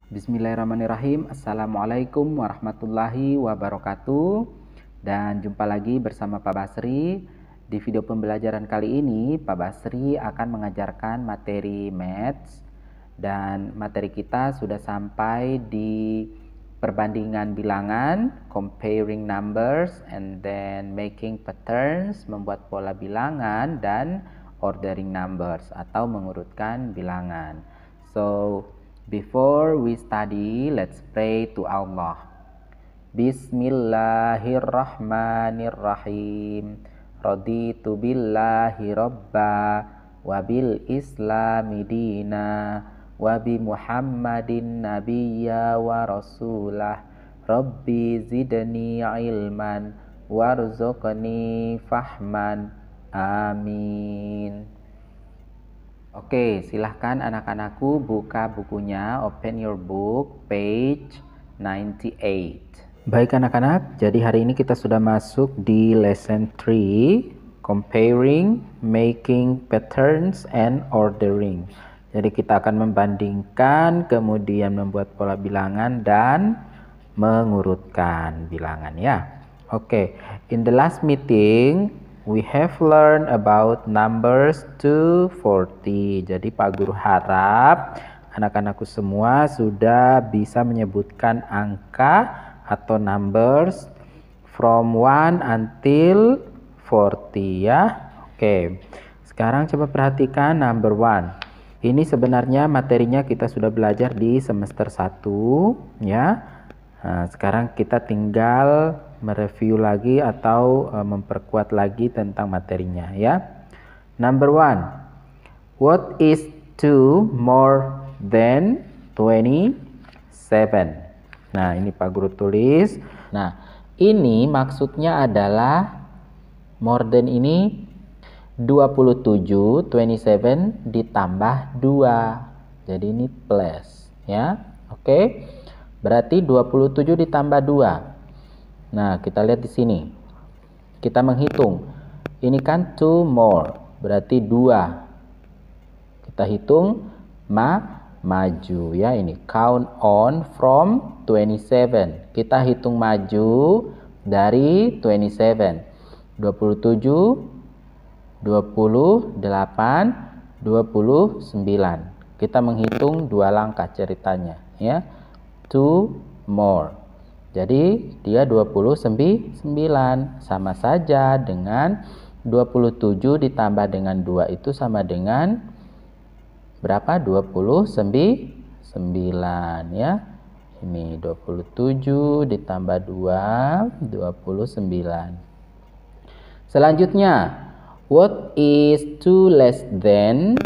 Bismillahirrahmanirrahim. Assalamualaikum warahmatullahi wabarakatuh. Dan jumpa lagi bersama Pak Basri. Di video pembelajaran kali ini Pak Basri akan mengajarkan materi Maths. Dan materi kita sudah sampai di perbandingan bilangan, comparing numbers, and then making patterns, membuat pola bilangan, dan ordering numbers atau mengurutkan bilangan. So before we study, let's pray to Allah. Bismillahirrahmanirrahim. Raditu billahi robba wa bil islami dina wa bi Muhammadin nabiyya wa rasulah. Rabbi zidni ilman warzuqni fahman. Amin. Oke, silahkan anak-anakku buka bukunya, open your book, page 98. Baik anak-anak, jadi hari ini kita sudah masuk di lesson 3, comparing, making patterns, and ordering. Jadi kita akan membandingkan, kemudian membuat pola bilangan, dan mengurutkan bilangan ya. Oke, in the last meeting, we have learned about numbers to 40. Jadi Pak Guru harap anak-anakku semua sudah bisa menyebutkan angka atau numbers from 1 until 40 ya. Oke. Sekarang coba perhatikan number 1. Ini sebenarnya materinya kita sudah belajar di semester 1 ya. Nah, sekarang kita tinggal mereview lagi atau memperkuat lagi tentang materinya ya. Number 1. What is 2 more than 27? Nah, ini Pak Guru tulis. Nah, ini maksudnya adalah more than ini 27, 27 ditambah 2. Jadi ini plus ya. Oke. Berarti 27 ditambah 2. Nah, kita lihat di sini. Kita menghitung. Ini kan 2 more, berarti 2. Kita hitung maju ya, ini count on from 27. Kita hitung maju dari 27. 27, 28, 29. Kita menghitung 2 langkah ceritanya ya. 2 more. Jadi dia 29, sama saja dengan 27 ditambah dengan 2 itu sama dengan berapa? 29 ya. Ini 27 ditambah 2, 29. Selanjutnya, what is 2 less than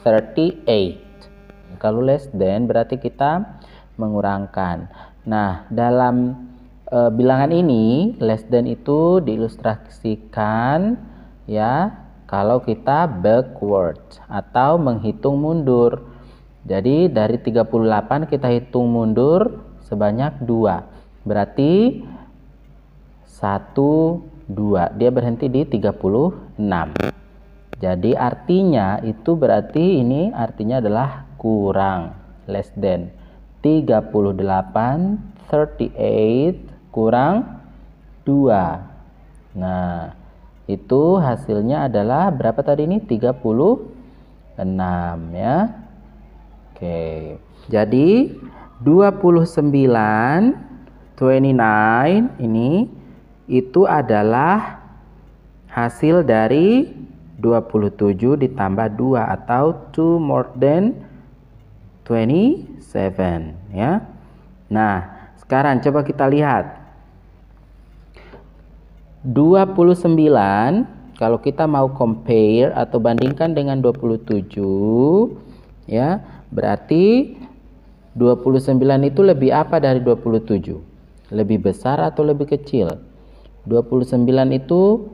38? Kalau less than berarti kita mengurangkan. Nah, dalam bilangan ini less than itu diilustrasikan ya kalau kita backward atau menghitung mundur. Jadi dari 38 kita hitung mundur sebanyak 2. Berarti 1, 2. Dia berhenti di 36. Jadi artinya itu berarti ini artinya adalah kurang, less than. 38, 38 kurang 2. Nah, itu hasilnya adalah berapa tadi ini? 36 ya. Oke. Jadi 29 ini itu adalah hasil dari 27 ditambah 2 atau 2 more than 27 ya. Nah, sekarang coba kita lihat 29 kalau kita mau compare atau bandingkan dengan 27 ya, berarti 29 itu lebih apa dari 27? Lebih besar atau lebih kecil? 29 itu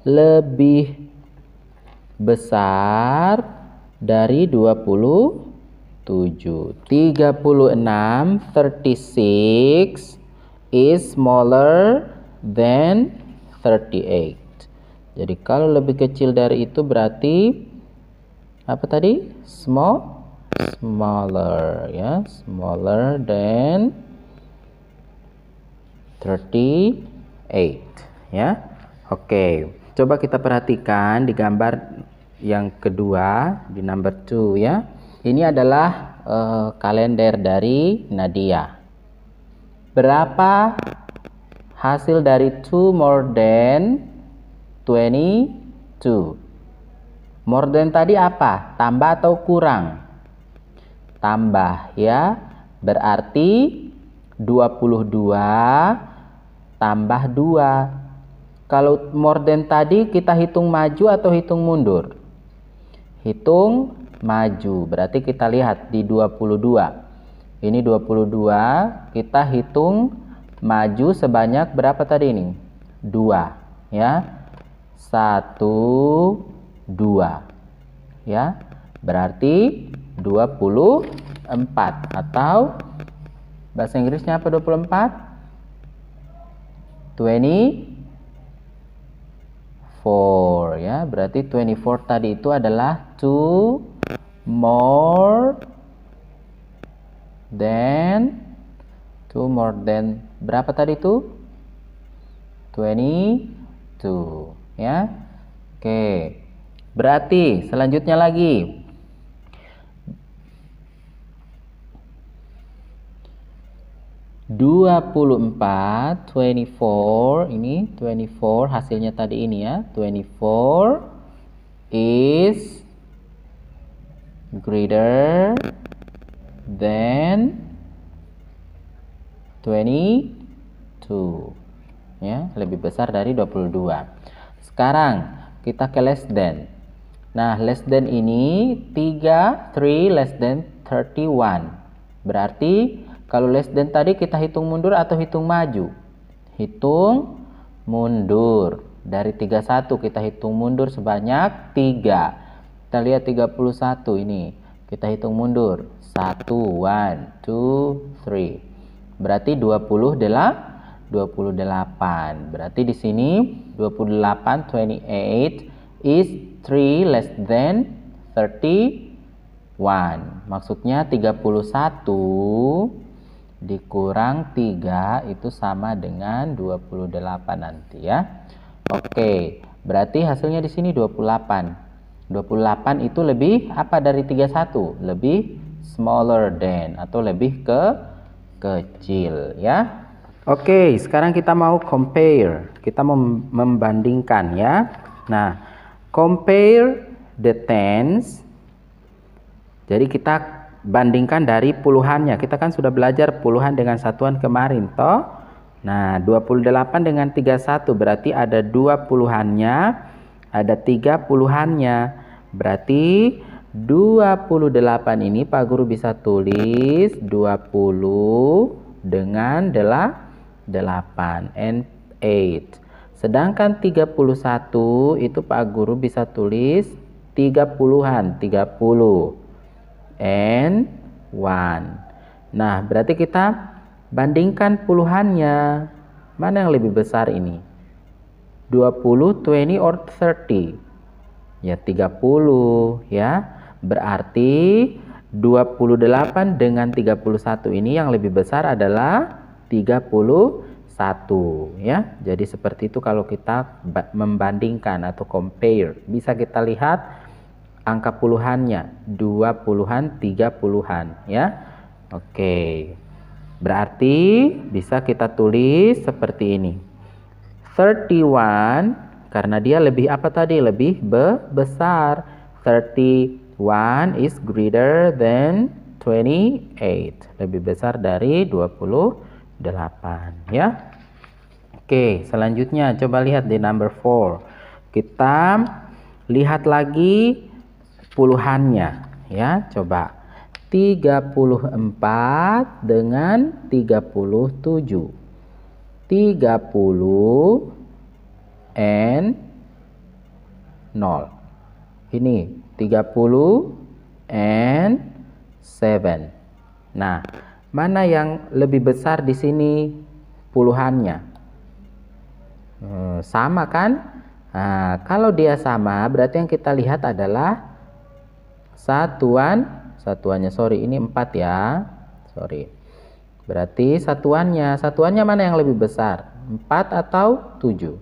lebih besar dari 27. 36, 36 is smaller than 38. Jadi kalau lebih kecil dari itu berarti apa tadi? smaller, ya, smaller than 38, ya. Oke, coba kita perhatikan di gambar yang kedua, di number 2, ya. Ini adalah kalender dari Nadia. Berapa hasil dari 2 more than 22? More than tadi apa? Tambah atau kurang? Tambah, ya. Berarti 22 tambah 2. Kalau more than tadi kita hitung maju atau hitung mundur? Hitung maju. Berarti kita lihat di 22. Ini 22, kita hitung maju sebanyak berapa tadi ini? 2, ya. 1, 2. Ya. Berarti 24, atau bahasa Inggrisnya apa 24? 24, ya. Berarti 24 tadi itu adalah 2 more than berapa tadi itu? 22, ya. Oke. Berarti selanjutnya lagi. 24, 24, ini 24 hasilnya tadi ini, ya. 24 is greater than 22, ya, lebih besar dari 22. Sekarang kita ke less than. Nah, less than ini 3 less than 31. Berarti kalau less than tadi kita hitung mundur atau hitung maju? Hitung mundur. Dari 31 kita hitung mundur sebanyak 3. Kita lihat 31 ini. Kita hitung mundur. 1, 1, 2, 3. Berarti 28. Berarti di sini 28, 28 is 3 less than 31. Maksudnya 31 dikurang 3 itu sama dengan 28 nanti, ya. Oke, berarti hasilnya di sini 28. 28 itu lebih apa dari 31? Lebih smaller than atau lebih kecil, ya. Oke, sekarang kita mau compare. Kita membandingkan, ya. Nah, compare the tens. Jadi kita bandingkan dari puluhannya. Kita kan sudah belajar puluhan dengan satuan kemarin, toh. Nah, 28 dengan 31 berarti ada 2 puluhannya, ada 3 puluhannya. Berarti 28 ini Pak Guru bisa tulis 20 dengan 8 and 8. Sedangkan 31 itu Pak Guru bisa tulis 30-an, 30 and 1. Nah, berarti kita bandingkan puluhannya. Mana yang lebih besar ini? 20, 20 or 30? Ya, 30, ya. Berarti 28 dengan 31 ini yang lebih besar adalah 31, ya. Jadi seperti itu kalau kita membandingkan atau compare. Bisa kita lihat angka puluhannya, 2 puluhan, 3 puluhan, ya. Oke. Berarti bisa kita tulis seperti ini. 31 karena dia lebih apa tadi? Lebih besar. 31 is greater than 28. Lebih besar dari 28, ya. Oke, selanjutnya coba lihat di number 4. Kita lihat lagi puluhannya, ya. Coba 34 dengan 37. 30 and 0. Ini 30 and 7. Nah, mana yang lebih besar di sini puluhannya? Sama kan? Nah, kalau dia sama berarti yang kita lihat adalah satuan Satuannya, sorry, ini 4 ya. Sorry. Berarti satuannya mana yang lebih besar? 4 atau 7?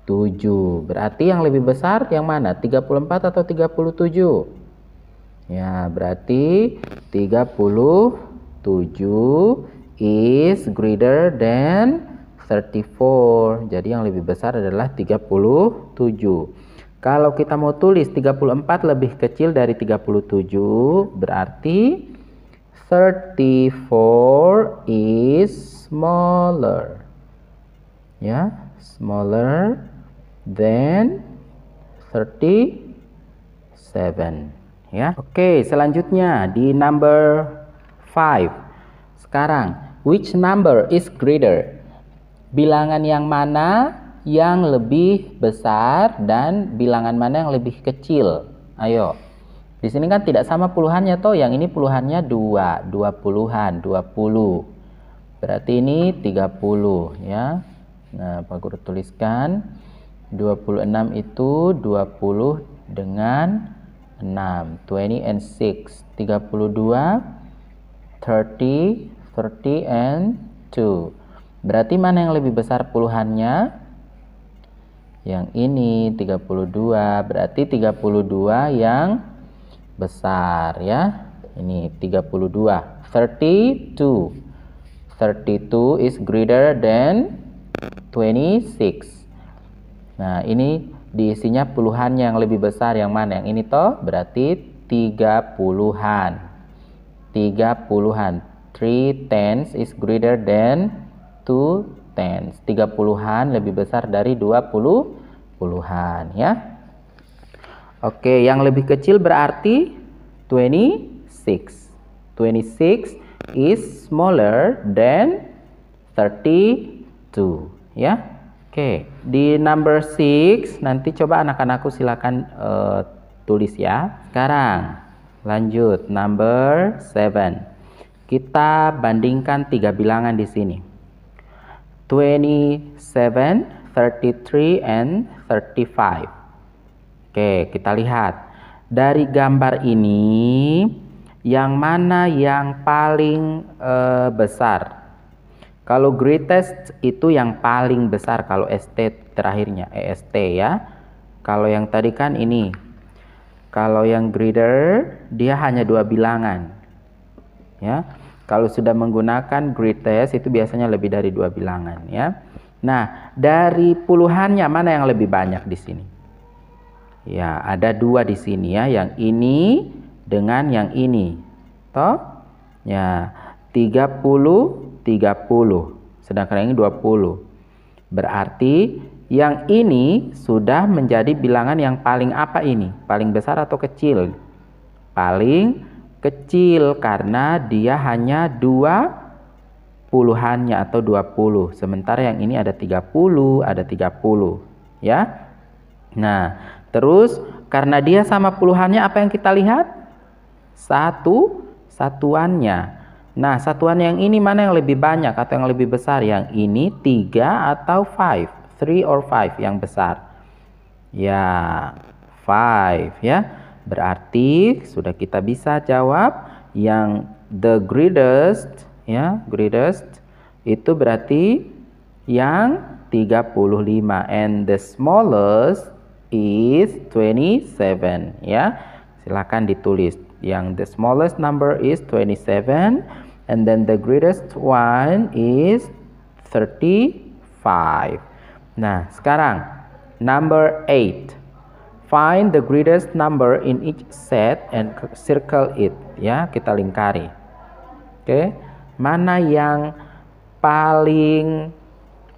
7. Berarti yang lebih besar yang mana? 34 atau 37? Ya, berarti 37 is greater than 34. Jadi yang lebih besar adalah 37. Kalau kita mau tulis 34 lebih kecil dari 37, berarti 34 is smaller. Ya, smaller than 37. Ya. Oke, selanjutnya di number 5. Sekarang, which number is greater? Bilangan yang mana yang lebih besar dan bilangan mana yang lebih kecil? Ayo. Di sini kan tidak sama puluhannya toh, yang ini puluhannya 2 puluhan, 20. Berarti ini 30 ya. Nah, Pak Guru tuliskan 26 itu 20 dengan 6, 20 and 6, 32, 30 and 2. Berarti mana yang lebih besar puluhannya? Yang ini 32, berarti 32 yang besar ya. Ini 32, 32. 32 is greater than 26. Nah, ini diisinya puluhan yang lebih besar yang mana? Yang ini toh, berarti 30-an. 30-an. 3 tenths is greater than 2 tenths. 30-an lebih besar dari 20-an ya. Oke, yang lebih kecil berarti 26. 26 is smaller than 32 ya. Oke, di number 6 nanti coba anak-anakku silakan tulis ya. Sekarang lanjut number 7. Kita bandingkan 3 bilangan di sini. 27, 33 and 35. Oke, kita lihat. Dari gambar ini yang mana yang paling besar? Kalau greatest itu yang paling besar, kalau ST terakhirnya, EST ya. Kalau yang tadi kan ini. Kalau yang greater, dia hanya 2 bilangan. Ya. Kalau sudah menggunakan greatest itu biasanya lebih dari 2 bilangan ya. Nah, dari puluhannya mana yang lebih banyak di sini? Ya, ada 2 di sini ya, yang ini dengan yang ini. Toh? Ya, 30 sedangkan yang ini 20. Berarti yang ini sudah menjadi bilangan yang paling apa ini? Paling besar atau kecil? Paling kecil karena dia hanya 2 puluhannya atau 20. Sementara yang ini ada 30, ada 30 ya. Nah, terus karena dia sama puluhannya, apa yang kita lihat? Satuannya. Nah, satuan yang ini mana yang lebih banyak atau yang lebih besar? Yang ini 3 atau 5? 3 or 5 yang besar? Ya, 5 ya. Berarti sudah kita bisa jawab yang the greatest ya, greatest itu berarti yang 35 and the smallest is 27 ya. Silakan ditulis. Yang the smallest number is 27 and then the greatest one is 35. Nah, sekarang number 8. Find the greatest number in each set and circle it. Ya, kita lingkari. Oke, mana yang paling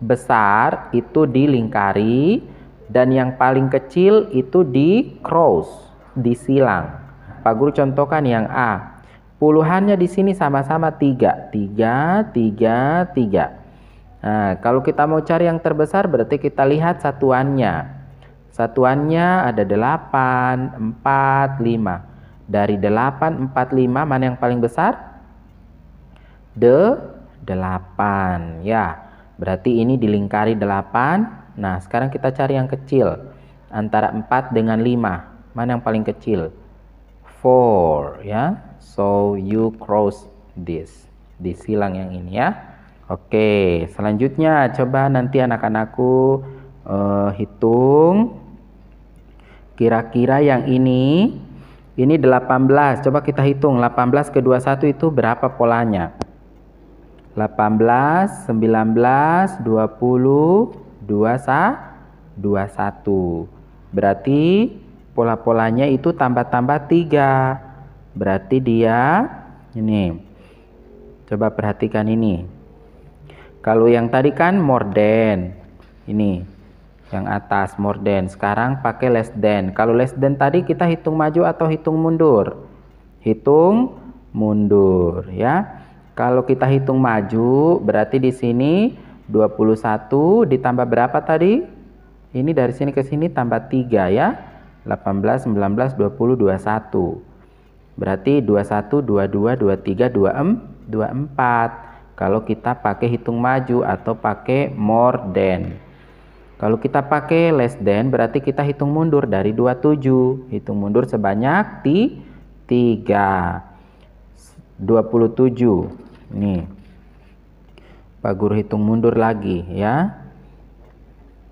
besar itu dilingkari dan yang paling kecil itu di cross, disilang. Pak Guru contohkan yang A. Puluhannya di sini sama-sama 3. Nah, kalau kita mau cari yang terbesar berarti kita lihat satuannya. Satuannya ada 8, 4, 5. Dari 8, 4, 5 mana yang paling besar? 8 ya. Berarti ini dilingkari 8. Nah, sekarang kita cari yang kecil. Antara 4 dengan 5. Mana yang paling kecil? 4 ya. So you cross this, disilang yang ini ya. Oke, selanjutnya coba nanti anak-anakku hitung kira-kira yang ini 18. Coba kita hitung 18 ke 21 itu berapa polanya? 18, 19, 20, 21. Berarti pola-polanya itu tambah-tambah 3. Berarti dia ini. Coba perhatikan ini. Kalau yang tadi kan more than. Ini yang atas more than. Sekarang pakai less than. Kalau less than tadi kita hitung maju atau hitung mundur? Hitung mundur ya. Kalau kita hitung maju berarti di sini 21 ditambah berapa tadi? Ini dari sini ke sini tambah 3 ya. 18, 19, 20, 21. Berarti 21, 22, 23, 24. Kalau kita pakai hitung maju atau pakai more than. Kalau kita pakai less than berarti kita hitung mundur dari 27. Hitung mundur sebanyak 3. 27. Nih. Pak Guru hitung mundur lagi ya.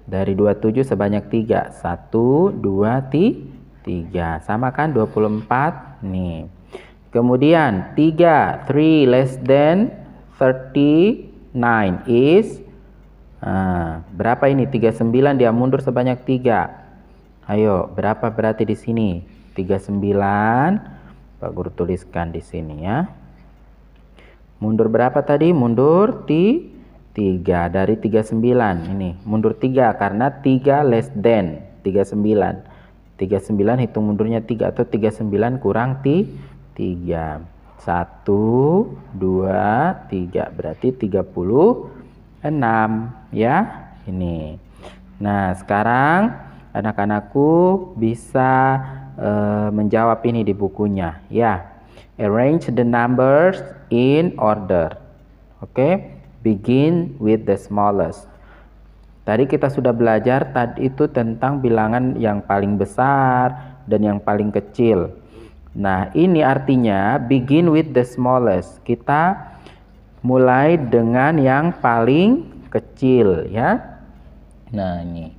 Dari 27 sebanyak 3. 1, 2, 3. Sama kan 24. Nih. Kemudian 3 less than 39 is berapa ini? 39 dia mundur sebanyak 3. Ayo, berapa berarti di sini? 39. Pak Guru tuliskan di sini ya. Mundur berapa tadi? Mundur 3 dari 39. Ini mundur 3 karena 3 less than 39. 39 hitung mundurnya 3 atau 39 kurang 3. 1, 2, 3 berarti 36 ya. Ini. Nah, sekarang anak-anakku bisa menjawab ini di bukunya ya. Arrange the numbers in order. Oke, begin with the smallest. Tadi kita sudah belajar tadi itu tentang bilangan yang paling besar dan yang paling kecil. Nah, ini artinya begin with the smallest. Kita mulai dengan yang paling kecil ya. Nah, ini.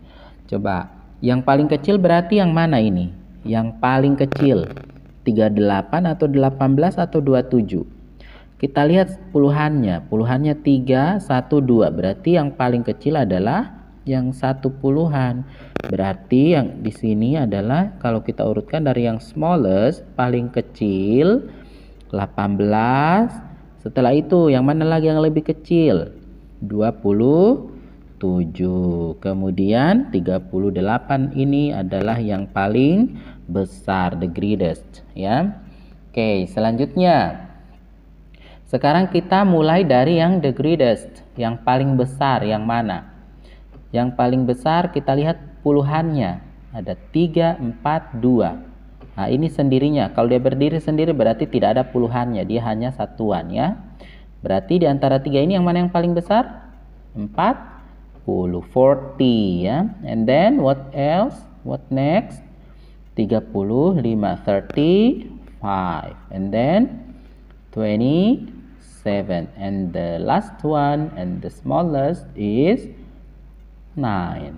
Coba. Yang paling kecil berarti yang mana ini? Yang paling kecil. 38 atau 18 atau 27. Kita lihat puluhannya. Puluhannya 3, 1, 2. Berarti yang paling kecil adalah yang 1 puluhan. Berarti yang di sini adalah kalau kita urutkan dari yang smallest paling kecil 18. Setelah itu yang mana lagi yang lebih kecil? 27. Kemudian 38 ini adalah yang paling besar, the greatest ya. Oke, selanjutnya. Sekarang kita mulai dari yang the greatest, yang paling besar yang mana? Yang paling besar kita lihat puluhannya. Ada 3, 4, 2. Nah, ini sendirinya. Kalau dia berdiri sendiri berarti tidak ada puluhannya, dia hanya satuan ya. Berarti di antara 3 ini yang mana yang paling besar? 40, 40 ya. And then what else? What next? 35, 35. And then 27. And the last one and the smallest is 9.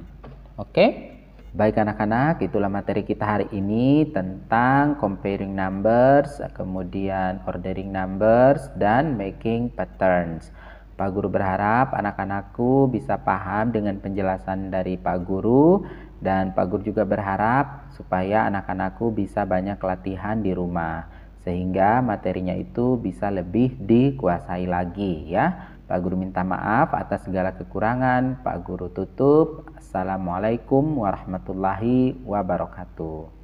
Oke? Baik anak-anak, itulah materi kita hari ini tentang comparing numbers, kemudian ordering numbers, dan making patterns. Pak Guru berharap anak-anakku bisa paham dengan penjelasan dari Pak Guru, dan Pak Guru juga berharap supaya anak-anakku bisa banyak latihan di rumah, sehingga materinya itu bisa lebih dikuasai lagi ya. Pak Guru minta maaf atas segala kekurangan. Pak Guru tutup. Assalamualaikum warahmatullahi wabarakatuh.